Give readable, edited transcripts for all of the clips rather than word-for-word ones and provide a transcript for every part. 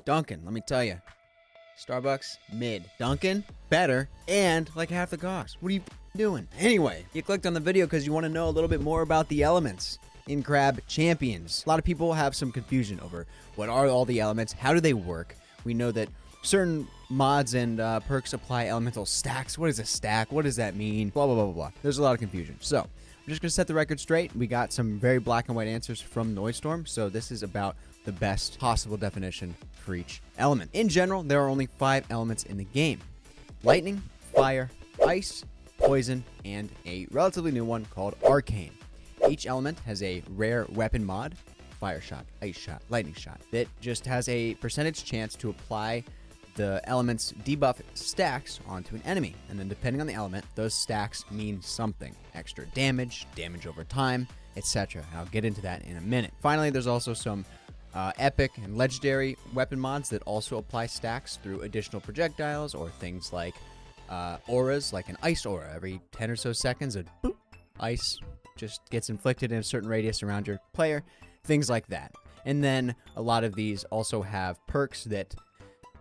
Dunkin', let me tell you. Starbucks, mid. Dunkin', better, and like half the cost. What are you doing? Anyway, you clicked on the video because you want to know a little bit more about the elements in Crab Champions. A lot of people have some confusion over what are all the elements, how do they work. We know that certain mods and perks apply elemental stacks. What is a stack? What does that mean? Blah, blah, blah, blah, blah. There's a lot of confusion. So I'm just going to set the record straight. We got some very black and white answers from Noidstorm. So this is about the best possible definition for each element. In general, there are only 5 elements in the game: lightning, fire, ice, poison, and a relatively new one called Arcane. Each element has a rare weapon mod, fire shot, ice shot, lightning shot, that just has a percentage chance to apply the element's debuff stacks onto an enemy. And then depending on the element, those stacks mean something. Extra damage, damage over time, etc. I'll get into that in a minute. Finally, there's also some epic and legendary weapon mods that also apply stacks through additional projectiles or things like auras, like an ice aura. Every 10 or so seconds, a boop, ice just gets inflicted in a certain radius around your player, things like that. And then a lot of these also have perks that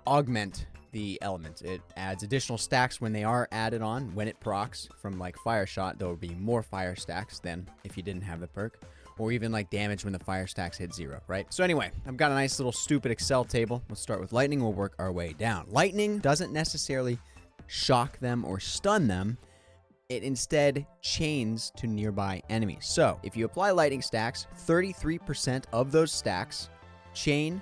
augment the elements. It adds additional stacks when they are added on. When it procs from like fire shot, there will be more fire stacks than if you didn't have the perk, or even like damage when the fire stacks hit 0, right? So anyway, I've got a nice little stupid Excel table. Let's start with lightning. We'll work our way down. Lightning doesn't necessarily shock them or stun them. It instead chains to nearby enemies. So if you apply lightning stacks, 33% of those stacks chain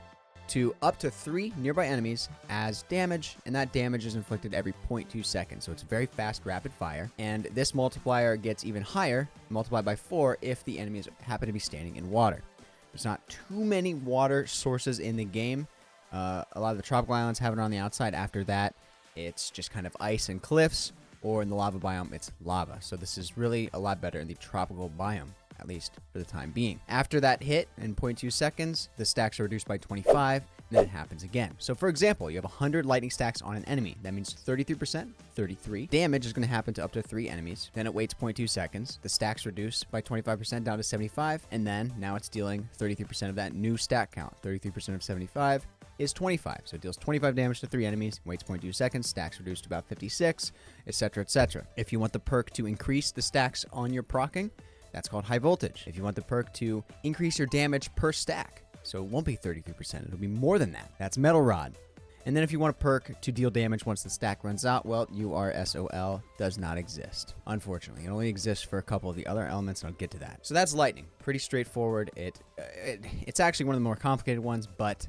to up to 3 nearby enemies as damage, and that damage is inflicted every 0.2 seconds. So it's very fast, rapid fire, and this multiplier gets even higher, multiplied by 4, if the enemies happen to be standing in water. There's not too many water sources in the game. A lot of the tropical islands have it on the outside. After that, it's just kind of ice and cliffs, or in the lava biome, it's lava. So this is really a lot better in the tropical biome, at least for the time being. After that hit in 0.2 seconds, the stacks are reduced by 25, and then it happens again. So for example, you have 100 lightning stacks on an enemy. That means 33%, 33. Damage is going to happen to up to 3 enemies. Then it waits 0.2 seconds. The stacks reduce by 25% down to 75, and then now it's dealing 33% of that new stack count. 33% of 75 is 25. So it deals 25 damage to 3 enemies, waits 0.2 seconds, stacks reduced to about 56, etc., etc. If you want the perk to increase the stacks on your proccing, that's called high voltage. If you want the perk to increase your damage per stack, so it won't be 33%, it'll be more than that, that's metal rod. And then if you want a perk to deal damage once the stack runs out, well, you are SOL, does not exist. Unfortunately, it only exists for a couple of the other elements, and I'll get to that. So that's lightning. Pretty straightforward. It's actually one of the more complicated ones, but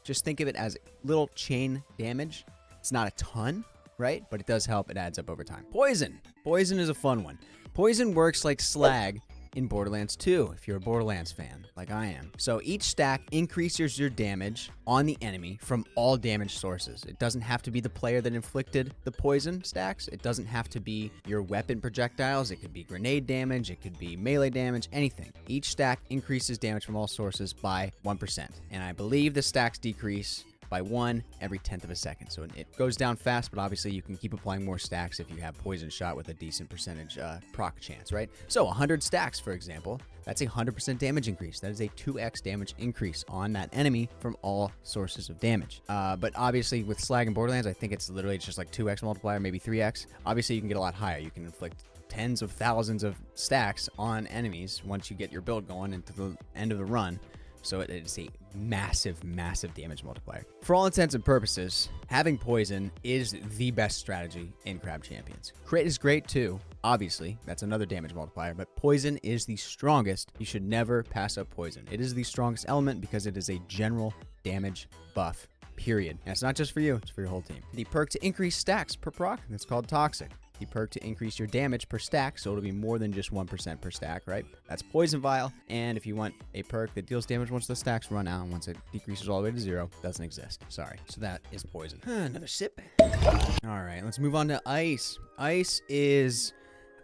just think of it as little chain damage. It's not a ton, right? But it does help. It adds up over time. Poison. Poison is a fun one. Poison works like slag in Borderlands 2, if you're a Borderlands fan, like I am. So each stack increases your damage on the enemy from all damage sources. It doesn't have to be the player that inflicted the poison stacks. It doesn't have to be your weapon projectiles. It could be grenade damage. It could be melee damage, anything. Each stack increases damage from all sources by 1%. And I believe the stacks decrease by 1 every 10th of a second. So it goes down fast, but obviously you can keep applying more stacks if you have poison shot with a decent percentage proc chance, right? So 100 stacks, for example, that's a 100% damage increase. That is a 2x damage increase on that enemy from all sources of damage. But obviously with slag and Borderlands, I think it's literally just like 2x multiplier, maybe 3x. Obviously you can get a lot higher. You can inflict tens of thousands of stacks on enemies once you get your build going into the end of the run. So it is a massive, massive damage multiplier. For all intents and purposes, having poison is the best strategy in Crab Champions. Crit is great too, obviously. That's another damage multiplier, but poison is the strongest. You should never pass up poison. It is the strongest element because it is a general damage buff, period. And it's not just for you, it's for your whole team. The perk to increase stacks per proc, that's called Toxic. The perk to increase your damage per stack, so it'll be more than just 1% per stack, right? That's Poison Vial. And if you want a perk that deals damage once the stacks run out, and once it decreases all the way to 0, doesn't exist. Sorry. So that is poison. Another sip. All right, let's move on to ice. Ice is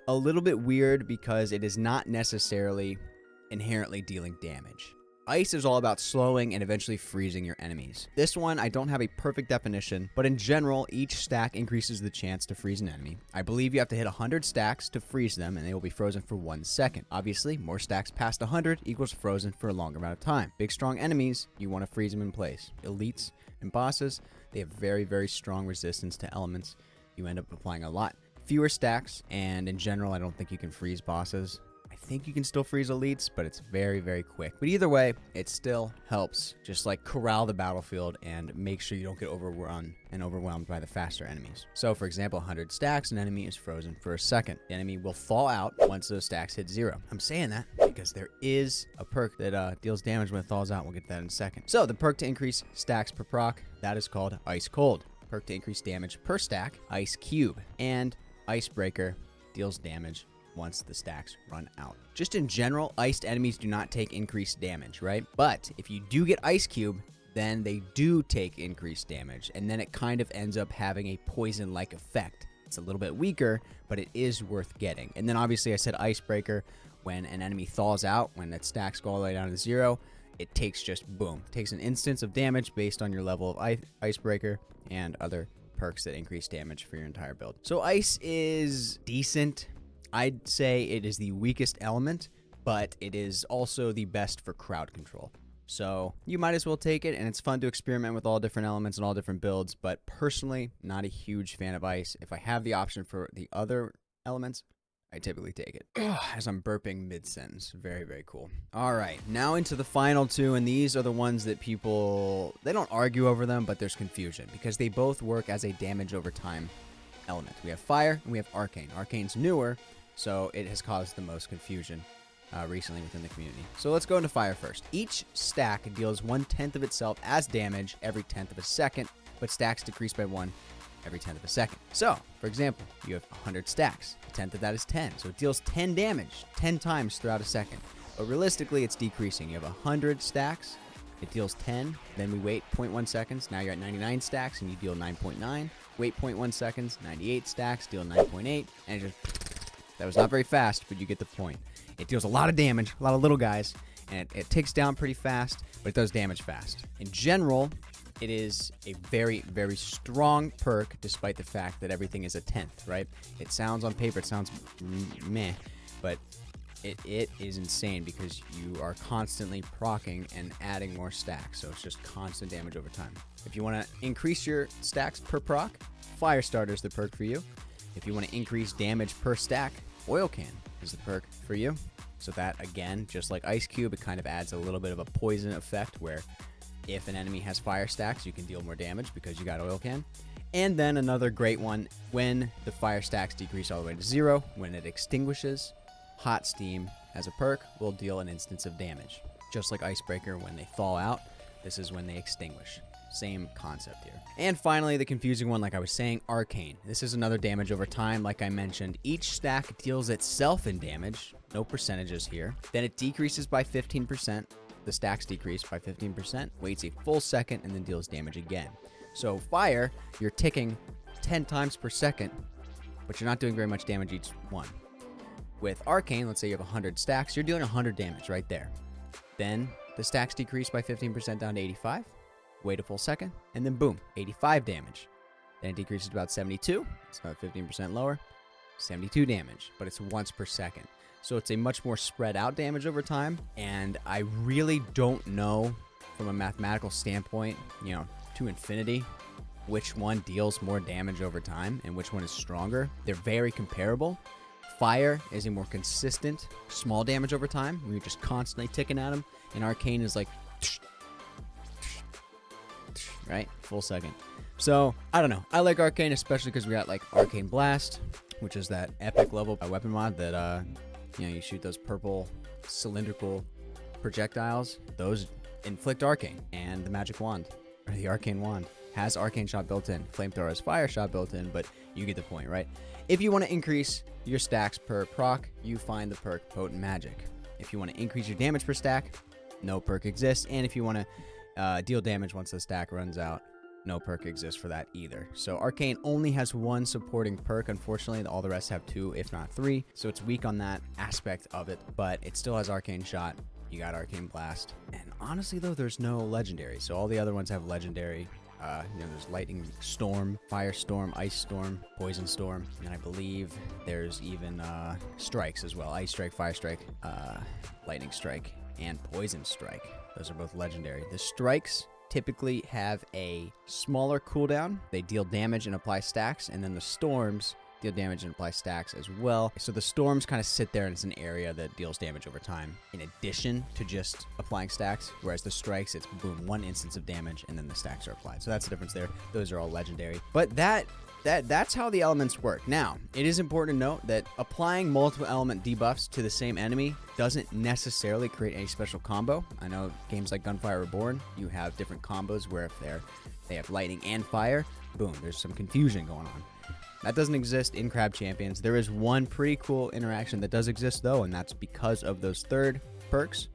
a little bit weird because it is not necessarily inherently dealing damage. Ice is all about slowing and eventually freezing your enemies. This one, I don't have a perfect definition, but in general, each stack increases the chance to freeze an enemy. I believe you have to hit 100 stacks to freeze them, and they will be frozen for 1 second. Obviously, more stacks past 100 equals frozen for a longer amount of time. Big, strong enemies, you want to freeze them in place. Elites and bosses, they have very, very strong resistance to elements. You end up applying a lot fewer stacks, and in general, I don't think you can freeze bosses. I think you can still freeze elites, but it's very, very quick. But either way, it still helps just like corral the battlefield and make sure you don't get overrun and overwhelmed by the faster enemies. So for example, 100 stacks, an enemy is frozen for a second. The enemy will fall out once those stacks hit 0. I'm saying that because there is a perk that deals damage when it thaws out. We'll get to that in a second. So the perk to increase stacks per proc, that is called Ice Cold. Perk to increase damage per stack, Ice Cube. And Icebreaker deals damage once the stacks run out. Just in general, iced enemies do not take increased damage, right? But if you do get Ice Cube, then they do take increased damage, and then it kind of ends up having a poison-like effect. It's a little bit weaker, but it is worth getting. And then obviously I said Icebreaker, when an enemy thaws out, when that stacks go all the way down to 0, it takes just boom. It takes an instance of damage based on your level of Icebreaker and other perks that increase damage for your entire build. So ice is decent. I'd say it is the weakest element, but it is also the best for crowd control. So you might as well take it, and it's fun to experiment with all different elements and all different builds, but personally, not a huge fan of ice. If I have the option for the other elements, I typically take it. As I'm burping mid-sentence. Very, very cool. All right, now into the final two, and these are the ones that people, they don't argue over them, but there's confusion because they both work as a damage over time element. We have Fire and we have Arcane. Arcane's newer, so it has caused the most confusion recently within the community. So let's go into Fire first. Each stack deals 1/10 of itself as damage every 10th of a second, but stacks decrease by 1 every 10th of a second. So, for example, you have 100 stacks. A 10th of that is 10, so it deals 10 damage 10 times throughout a second. But realistically, it's decreasing. You have 100 stacks, it deals 10, then we wait 0.1 seconds, now you're at 99 stacks and you deal 9.9. Wait 0.1 seconds, 98 stacks, deal 9.8, and it just... That was not very fast, but you get the point. It deals a lot of damage, a lot of little guys, and it ticks down pretty fast, but it does damage fast. In general, it is a very, very strong perk, despite the fact that everything is a 10th, right? It sounds on paper, it sounds meh, but it is insane because you are constantly proccing and adding more stacks, so it's just constant damage over time. If you want to increase your stacks per proc, Firestarter is the perk for you. If you want to increase damage per stack, Oil Can is the perk for you. So that, again, just like Ice Cube, it kind of adds a little bit of a poison effect where if an enemy has fire stacks, you can deal more damage because you got Oil Can. And then another great one, when the fire stacks decrease all the way to 0, when it extinguishes, Hot Steam as a perk will deal an instance of damage. Just like Icebreaker, when they thaw out, this is when they extinguish. Same concept here. And finally, the confusing one, like I was saying, Arcane. This is another damage over time. Like I mentioned, each stack deals itself in damage. No percentages here. Then it decreases by 15%. The stacks decrease by 15%, waits a full second, and then deals damage again. So Fire, you're ticking 10 times per second, but you're not doing very much damage each one. With Arcane, let's say you have 100 stacks, you're dealing 100 damage right there. Then the stacks decrease by 15% down to 85. Wait a full second, and then boom, 85 damage. Then it decreases to about 72. It's about 15% lower. 72 damage, but it's once per second. So it's a much more spread out damage over time, and I really don't know from a mathematical standpoint, to infinity, which one deals more damage over time and which one is stronger. They're very comparable. Fire is a more consistent, small damage over time. You're just constantly ticking at them, and Arcane is like... right? Full second. So, I don't know. I like Arcane, especially because we got, like, Arcane Blast, which is that epic level weapon mod that, you shoot those purple cylindrical projectiles. Those inflict Arcane. And the Magic Wand, or the Arcane Wand, has Arcane Shot built in. Flamethrower has Fire Shot built in, but you get the point, right? If you want to increase your stacks per proc, you find the perk Potent Magic. If you want to increase your damage per stack, no perk exists. And if you want to deal damage once the stack runs out, no perk exists for that either. So Arcane only has one supporting perk. Unfortunately, all the rest have 2, if not 3. So it's weak on that aspect of it, but it still has Arcane Shot. You got Arcane Blast. And honestly, though, there's no legendary. So all the other ones have legendary. There's Lightning Storm, Firestorm, Ice Storm, Poison Storm, and I believe there's even strikes as well. Ice Strike, Fire Strike, Lightning Strike, and Poison Strike. Those are both legendary. The strikes typically have a smaller cooldown. They deal damage and apply stacks, and then the storms deal damage and apply stacks as well. So the storms kind of sit there, and it's an area that deals damage over time in addition to just applying stacks, whereas the strikes, it's boom, 1 instance of damage and then the stacks are applied. So that's the difference there. Those are all legendary. But that's how the elements work. Now, it is important to note that applying multiple element debuffs to the same enemy doesn't necessarily create any special combo. I know games like Gunfire Reborn, you have different combos where if they have lightning and fire, boom, there's some confusion going on. That doesn't exist in Crab Champions. There is one pretty cool interaction that does exist, though, and that's because of those third perks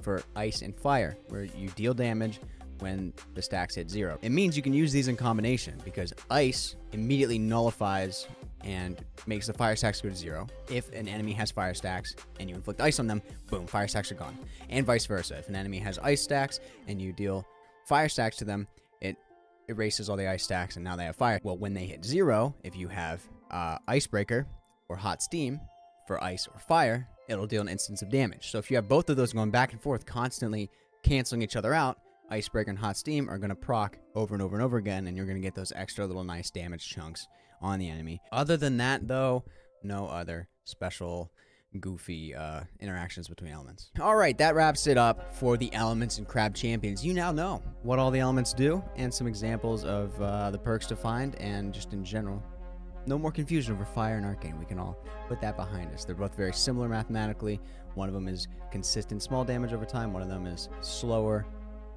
for Ice and Fire, where you deal damage when the stacks hit 0. It means you can use these in combination, because Ice immediately nullifies and makes the fire stacks go to 0. If an enemy has fire stacks and you inflict ice on them, boom, fire stacks are gone. And vice versa. If an enemy has ice stacks and you deal fire stacks to them, it erases all the ice stacks and now they have fire. Well, when they hit 0, if you have Icebreaker or Hot Steam for ice or fire, it'll deal an instance of damage. So if you have both of those going back and forth, constantly canceling each other out, Icebreaker and Hot Steam are going to proc over and over and over again, and you're going to get those extra little nice damage chunks on the enemy. Other than that, though, no other special goofy interactions between elements. All right, that wraps it up for the elements in Crab Champions. You now know what all the elements do and some examples of the perks to find, and just in general, no more confusion over Fire and Arcane. We can all put that behind us. They're both very similar mathematically. One of them is consistent small damage over time. One of them is slower,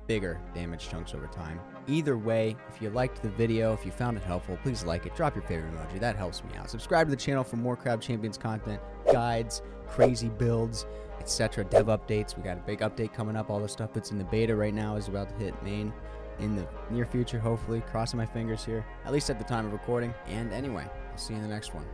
bigger damage chunks over time. Either way, if you liked the video, if you found it helpful, please like it, drop your favorite emoji, that helps me out. Subscribe to the channel for more Crab Champions content, guides, crazy builds, etc. Dev updates. We got a big update coming up. All the stuff that's in the beta right now is about to hit main in the near future, hopefully. Crossing my fingers here, at least at the time of recording. And anyway, I'll see you in the next one.